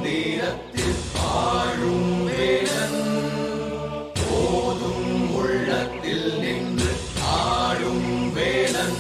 தீரத்தில் வாழும் வேலன் போதும் உள்ளத்தில் நின்று ஆடும் வேலன்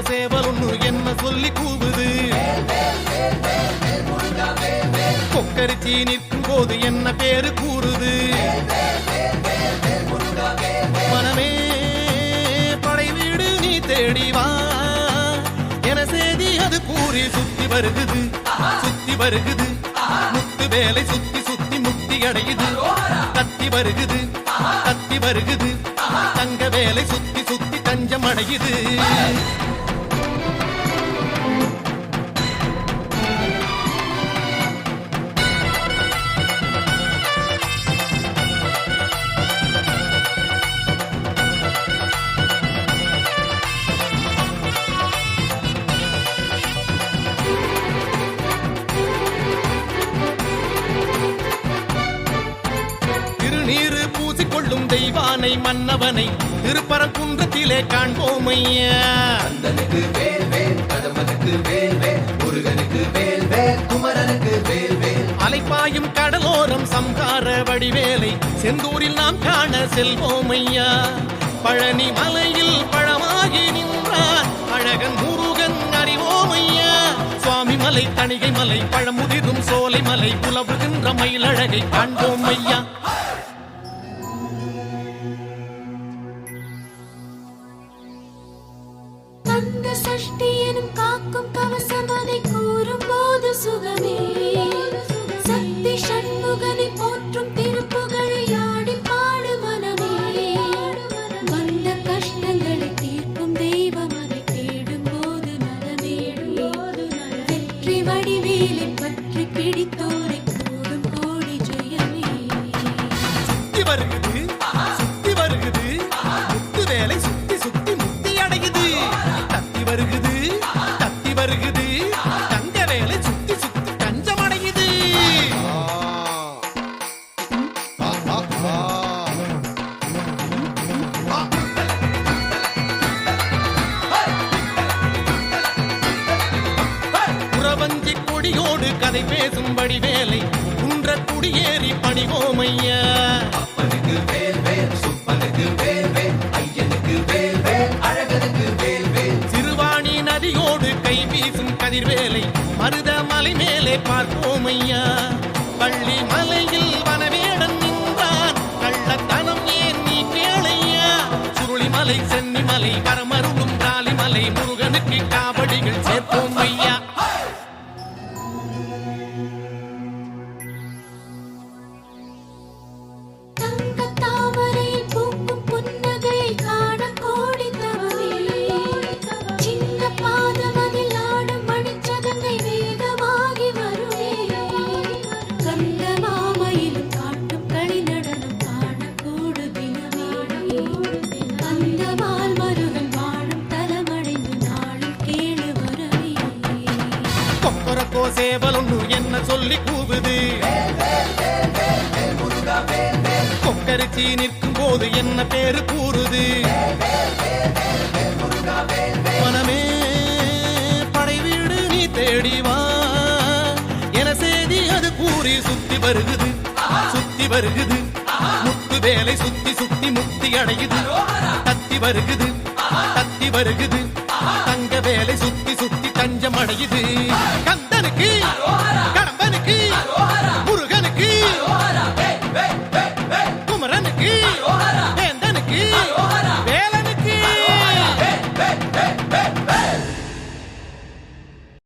சேவலொன்னு என்ன சொல்லி கூவுது கொக்கரிச்சி நிற்கும் போது என்ன பேரு கூறுது மனமே படை வீடு நீ தேடிவா என செய்தி அது கூறி சுத்தி வருகுது முத்து வேலை சுத்தி சுத்தி முக்தி அடையுது கத்தி வருகுது தங்க வேலை சுத்தி சுத்தி தஞ்சம் அடையுது நீரு பூசிக்கொள்ளும் தெய்வானை மன்னவனை திருப்பரங்குன்றத்திலே காண்போம் ஐயா. கந்தனுக்கு வேல் வேல் கடம்பனுக்கு வேல் வேல் முருகனுக்கு வேல் வேல் குமரனுக்கு வேல் வேல் அலைப்பாயும் கடலோரம் சம்ஹார வடிவேலை செந்தூரில் நாம் காண செல்வோம் ஐயா. பழனி மலையில் பழமாகி நின்றார் அழகன் முருகன் அறிவோம் ஐயா. சுவாமி மலை தணிகை மலை பழமுதிரும் சோலை மலை புலவுகின்ற மயிலழகை காண்போம் ஐயா. சஷ்டியனும் காக்கும் கவசம் அதை கூறும் போது சுகமே. சக்தி சண்முகனை போற்றும் திருப்புகழை ஆடி பாடு மனமே. வந்த கஷ்டங்களை தீர்க்கும் தெய்வம் அதை தேடும் போது நலமே. வெற்றி வடிவேலை பற்றி பிடித்தோரை கூடும் கோடி ஜெயமே. சுத்தி வருகுது முத்து வேலை சுத்தி சுத்தி முக்தி அடையுது. தத்தி வருகுது தங்க வேலை சுத்தி சுத்தி தஞ்சம் அடையுது. புறவஞ்சி கொடியோடு கதை பேசும்படி வேலை குன்ற குடியேறி பணிவோம் ஐயா. அப்பனுக்கு வேல் வேல் சுப்பனுக்கு வேல் வேல் ஐயனுக்கு வேல் வேல் அழகனுக்கு வேல் வேல் சிறுவாணி நதியோடு கை வீசும் கதிர்வேலை மருத மலை மேலே பார்ப்போம் ஐயா. பள்ளி மலையில் வனவேடன் நின்றான் கள்ளத்தனம் ஏன் நீ கேளையா. சுருளிமலை சென்னிமலை வரமருளும் காளிமலை முருகனுக்கு காவடிகள் சேர்ப்போம் ஐயா. சேவலொன்னு என்ன சொல்லி கூவுது கொக்கரிச்சி நிற்கும் போது என்ன பேரு கூறுது மனமே படை வீடு நீ தேடிவா என செய்தி அது கூறி சுத்தி வருகுது முத்து வேலை சுத்தி சுத்தி முக்தி அடையுது. தத்தி வருகுது தங்க வேலை சுத்தி சுத்தி தஞ்சம் அடையுது. கந்தனுக்கு